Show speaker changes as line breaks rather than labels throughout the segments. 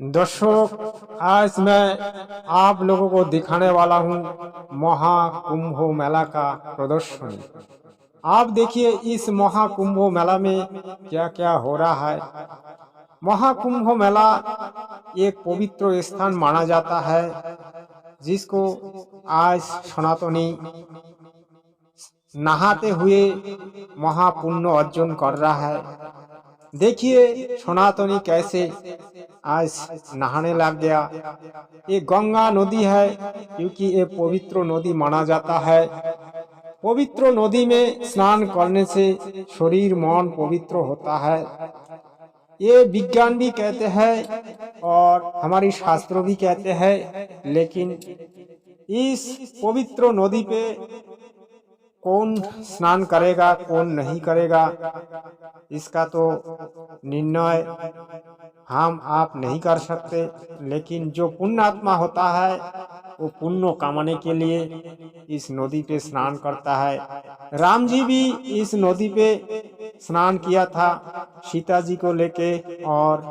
दर्शक, आज मैं आप लोगों को दिखाने वाला हूँ महाकुंभ मेला का प्रदर्शनी। आप देखिए इस महाकुंभ मेला में क्या क्या हो रहा है। महाकुंभ मेला एक पवित्र स्थान माना जाता है, जिसको आज सनातनी नहाते हुए महापुण्य अर्जन कर रहा है। देखिए सनातनी कैसे आज नहाने लग गया। ये गंगा नदी है, क्योंकि ये पवित्र नदी माना जाता है। पवित्र नदी में स्नान करने से शरीर मन पवित्र होता है, ये विज्ञान भी कहते हैं और हमारी शास्त्रों भी कहते हैं। लेकिन इस पवित्र नदी पे कौन स्नान करेगा कौन नहीं करेगा, इसका तो निर्णय हम आप नहीं कर सकते। लेकिन जो पुण्यात्मा होता है वो पुण्य कमाने के लिए इस नदी पे स्नान करता है। राम जी भी इस नदी पे स्नान किया था सीता जी को लेके, और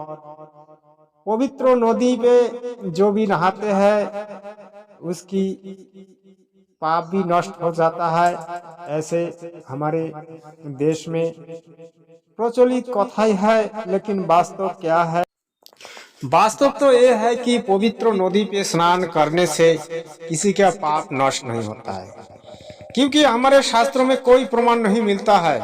पवित्र नदी पे जो भी नहाते हैं उसकी पाप भी नष्ट हो जाता है। ऐसे हमारे देश में प्रचलित कथा ही है, लेकिन वास्तव क्या है? वास्तव तो ये है कि पवित्र नदी पे स्नान करने से किसी का पाप नष्ट नहीं होता है, क्योंकि हमारे शास्त्रों में कोई प्रमाण नहीं मिलता है।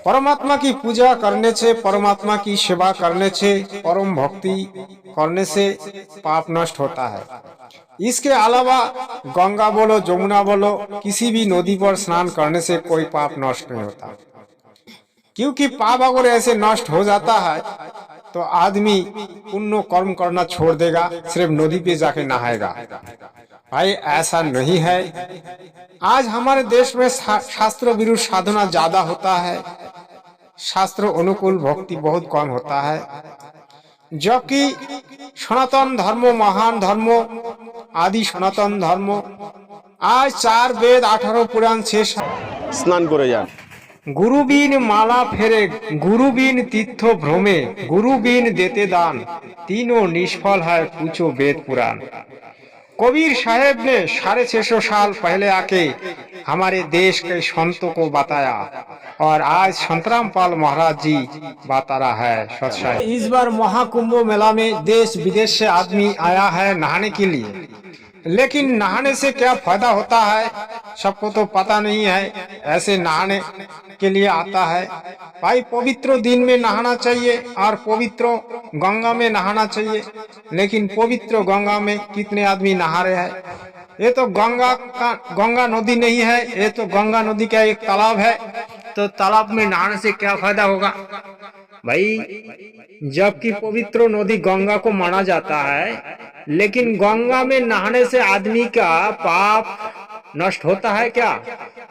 परमात्मा की पूजा करने से, परमात्मा की सेवा करने से, परम भक्ति करने से पाप नष्ट होता है। इसके अलावा गंगा बोलो जमुना बोलो, किसी भी नदी पर स्नान करने से कोई पाप नष्ट नहीं होता, क्योंकि पाप अगर ऐसे नष्ट हो जाता है तो आदमी पुण्य कर्म करना छोड़ देगा, सिर्फ नदी पे जाके नहाएगा। भाई ऐसा नहीं है। आज हमारे देश में शास्त्र विरुद्ध साधना ज्यादा होता है, शास्त्र अनुकूल भक्ति बहुत कम होता है। जबकि सनातन धर्म महान धर्म, आदि सनातन धर्म आज 4 वेद 18 पुराण से
स्नान करे जान।
गुरु बीन माला फेरे, गुरु बीन तीर्थ भ्रमे, गुरु बीन देते दान, तीनों निष्फल है पूछो वेद पुराण। कबीर साहेब ने 650 साल पहले आके हमारे देश के संतों को बताया, और आज संतराम पाल महाराज जी बता रहा है सच्चाई। इस बार महाकुंभ मेला में देश विदेश से आदमी आया है नहाने के लिए, लेकिन नहाने से क्या फायदा होता है सबको तो पता नहीं है। ऐसे नहाने के लिए आता है। भाई पवित्र दिन में नहाना चाहिए और पवित्र गंगा में नहाना चाहिए, लेकिन पवित्र गंगा में कितने आदमी नहा रहे हैं? ये तो गंगा नदी नहीं है, ये तो गंगा नदी का एक तालाब है। तो तालाब में नहाने से क्या फायदा होगा भाई? जबकि पवित्र नदी गंगा को माना जाता है, लेकिन गंगा में नहाने से आदमी का पाप नष्ट होता है क्या?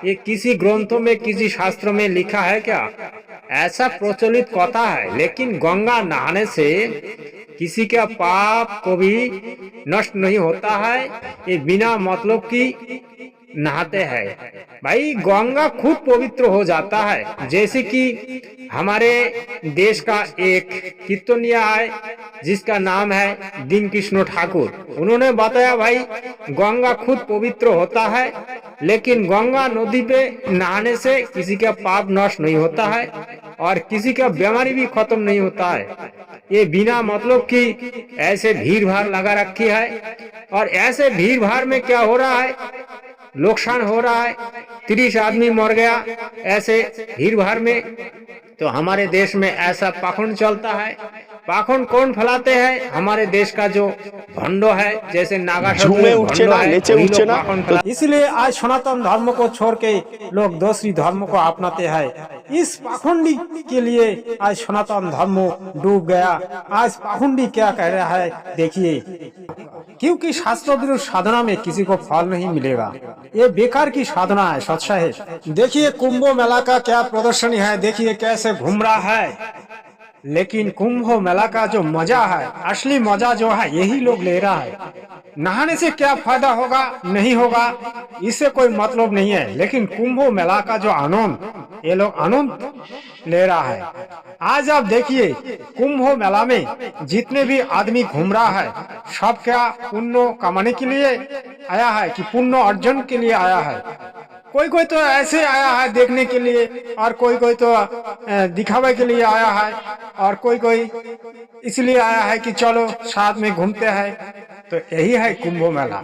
ये किसी ग्रंथों में किसी शास्त्र में लिखा है क्या? ऐसा प्रचलित कथा है। लेकिन गंगा नहाने से किसी का पाप को भी नष्ट नहीं होता है। ये बिना मतलब की नहाते हैं। भाई गंगा खुद पवित्र हो जाता है। जैसे कि हमारे देश का एक कीर्तनिया है जिसका नाम है दीन कृष्ण ठाकुर, उन्होंने बताया भाई गंगा खुद पवित्र होता है, लेकिन गंगा नदी पे नहाने से किसी का पाप नष्ट नहीं होता है और किसी का बीमारी भी खत्म नहीं होता है। ये बिना मतलब की ऐसे भीड़ भाड़ लगा रखी है, और ऐसे भीड़ भाड़ में क्या हो रहा है? नुकसान हो रहा है। 30 आदमी मर गया ऐसे भीड़ भाड़ में। तो हमारे देश में ऐसा पाखंड चलता है। पाखंड कौन फैलाते हैं? हमारे देश का जो भंडो है, जैसे नागा है। इसलिए आज सनातन धर्म को छोड़ के लोग दूसरी धर्म को अपनाते हैं। इस पाखंडी के लिए आज सनातन धर्म डूब गया। आज पाखंडी क्या कह रहा है देखिए, क्योंकि शास्त्र विरुद्ध साधना में किसी को फल नहीं मिलेगा, ये बेकार की साधना है। सच्चा है। देखिए कुंभ मेला का क्या प्रदर्शनी है, देखिए कैसे घूम रहा है। लेकिन कुंभ मेला का जो मजा है, असली मजा जो है, यही लोग ले रहा है। नहाने से क्या फायदा होगा नहीं होगा इससे कोई मतलब नहीं है, लेकिन कुंभ मेला का जो आनंद ये लोग आनंद ले रहा है। आज आप देखिए कुंभ मेला में जितने भी आदमी घूम रहा है, सब क्या पुण्य कमाने के लिए आया है कि पुण्य अर्जन के लिए आया है? कोई कोई तो ऐसे आया है देखने के लिए, और कोई कोई तो दिखावे के लिए आया है, और कोई कोई इसलिए आया है कि चलो साथ में घूमते हैं। तो यही है कुंभ मेला।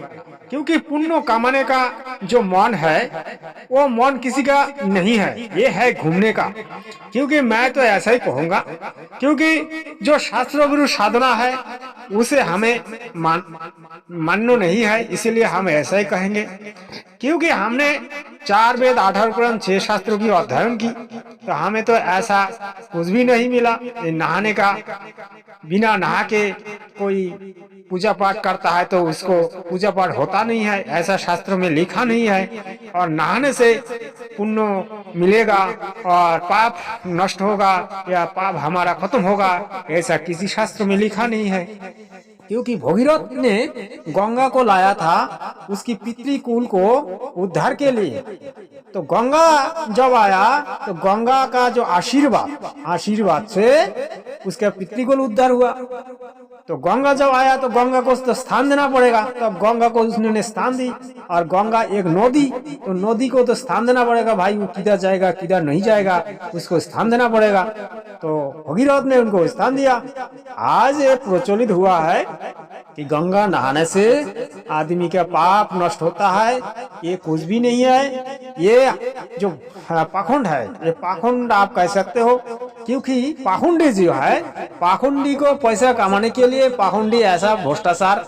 क्योंकि पुण्य कमाने का जो मन है वो मन किसी का नहीं है, ये है घूमने का। क्योंकि मैं तो ऐसा ही कहूंगा, क्योंकि जो शास्त्र विरुद्ध साधना है उसे हमें मानना नहीं है, इसीलिए हम ऐसा ही कहेंगे। क्योंकि हमने 4 वेद 18 पुराण 6 शास्त्रों की अध्ययन की, तो हमें तो ऐसा कुछ भी नहीं मिला। नहाने का, बिना नहा के कोई पूजा पाठ करता है तो उसको पूजा पाठ होता नहीं है, ऐसा शास्त्रों में लिखा नहीं है। और नहाने से पुण्य मिलेगा और पाप नष्ट होगा या पाप हमारा खत्म होगा, ऐसा किसी शास्त्र में लिखा नहीं है। क्योंकि भगीरथ ने गंगा को लाया था उसकी पितृकुल को उद्धार के लिए। तो गंगा जब आया तो गंगा का जो आशीर्वाद से उसका पितृकुल उद्धार हुआ। तो गंगा जब आया तो गंगा को तो स्थान देना पड़ेगा, तब गंगा को उसने स्थान दी। और गंगा एक नदी, तो नदी को तो स्थान देना पड़ेगा, भाई वो किधर जाएगा किधर नहीं जाएगा उसको स्थान देना पड़ेगा। तो भगीरथ ने उनको स्थान दिया। आज ये प्रचलित हुआ है कि गंगा नहाने से आदमी का पाप नष्ट होता है, ये कुछ भी नहीं है। ये जो पाखंड है, ये पाखंड आप कह सकते हो। क्योंकि पाखंडी जो है, पाखंडी को पैसा कमाने के लिए पाखंडी ऐसा भ्रष्टाचार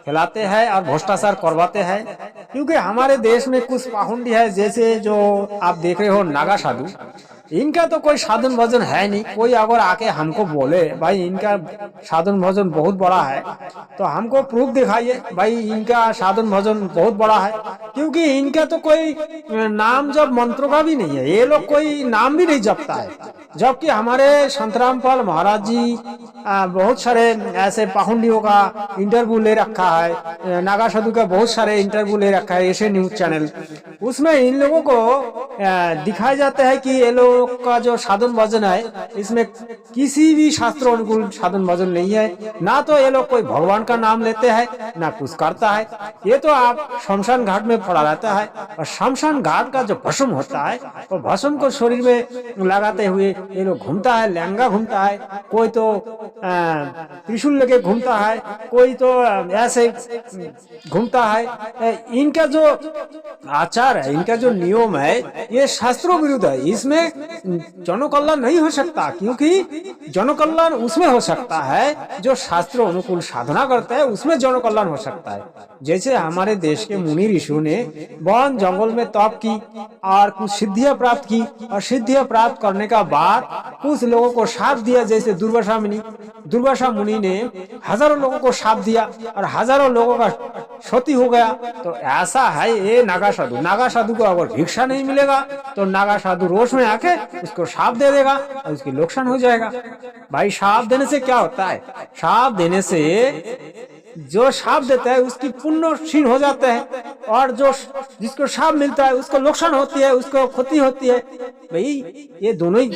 फैलाते हैं और भ्रष्टाचार करवाते हैं। क्योंकि हमारे देश में कुछ पाखंडी है, जैसे जो आप देख रहे हो नागा साधु, इनका तो कोई साधन भजन है नहीं। कोई अगर आके हमको बोले भाई इनका साधन भजन बहुत बड़ा है, तो हमको प्रूफ दिखाइए भाई इनका साधन भजन बहुत बड़ा है। क्योंकि इनका तो कोई नाम जप मंत्रों का भी नहीं है, ये लोग कोई नाम भी नहीं जपता है। जबकि हमारे संत रामपाल महाराज जी बहुत सारे ऐसे पाखंडियों का इंटरव्यू ले रखा है, नागा साधु का बहुत सारे इंटरव्यू ले रखा है एशियन न्यूज चैनल। उसमें इन लोगों को दिखाया जाता है कि ये लोग का जो साधन भजन है इसमें किसी भी शास्त्र अनुकूल साधन भजन नहीं है। ना तो ये लोग कोई भगवान का नाम लेते हैं, ना कुछ करता है। ये तो आप शमशान घाट में पड़ा रहता है, और शमशान घाट का जो भस्म होता है वो भस्म को शरीर में लगाते हुए ये लोग घूमता है, लहंगा घूमता है, कोई तो त्रिशूल लेके घूमता है, कोई तो ऐसे घूमता है। इनका जो आचार है, इनका जो नियम है, ये शास्त्रों विरुद्ध है। इसमें जन कल्याण नहीं हो सकता। क्योंकि जन कल्याण उसमें हो सकता है जो शास्त्रों अनुकूल साधना करते हैं, उसमें जन कल्याण हो सकता है। जैसे हमारे देश के मुनि ऋषियों ने वन जंगल में तप की और कुछ सिद्धियां प्राप्त की, और सिद्धियां प्राप्त करने का बाद कुछ लोगों को शाप दिया। जैसे दुर्वासा मुनि ने हजारों लोगों को शाप दिया और हजारों लोगों का क्षति हो गया। तो ऐसा है ये नागा साधु को अगर भिक्षा नहीं मिलेगा तो नागा साधु रोष में आके उसको शाप दे देगा और उसकी नुकसान हो जाएगा। भाई शाप देने से क्या होता है? शाप देने से जो शाप देता है उसकी पुण्य क्षीण हो जाते हैं, और जो जिसको शाप मिलता है उसको नुकसान होती है, उसको क्षति होती है। भाई ये दोनों ही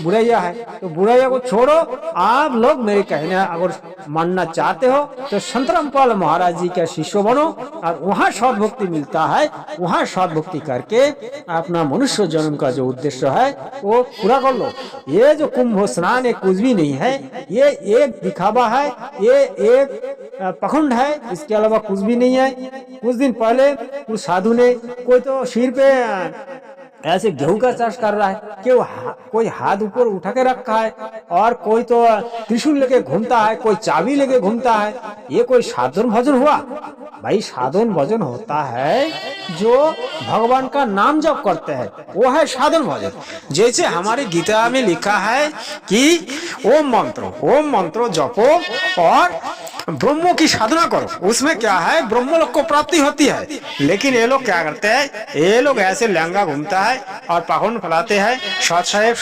बुराइयां है। तो बुराइयां को छोड़ो। आप लोग मेरे कहना अगर मानना चाहते हो तो संत रामपाल महाराज जी का शिष्य बनो, और वहाँ सद्भक्ति मिलता है, वहाँ सद्भक्ति करके अपना मनुष्य जन्म का जो उद्देश्य है वो पूरा कर लो। ये जो कुंभ स्नान ये कुछ भी नहीं है, ये एक दिखावा है, ये एक पखंड है, इसके अलावा कुछ भी नहीं है। कुछ दिन पहले कुछ साधु ने कोई तो सिर पे ऐसे गेहूं का चाष कर रहा है, कोई हाथ ऊपर उठा के रखा है, और कोई तो त्रिशूल लेके घूमता है, कोई चाबी लेके घूमता है। ये कोई साधन भजन हुआ? भाई साधन भजन होता है जो भगवान का नाम जप करते हैं, वो है साधन भजन। जैसे हमारे गीता में लिखा है कि ओम मंत्र जपो और ब्रह्मों की साधना करो। उसमें क्या है? ब्रह्म लोक को प्राप्ति होती है। लेकिन ये लोग क्या करते हैं? ये लोग ऐसे लहंगा घूमता है और पाखंड फैलाते हैं। सत साहेब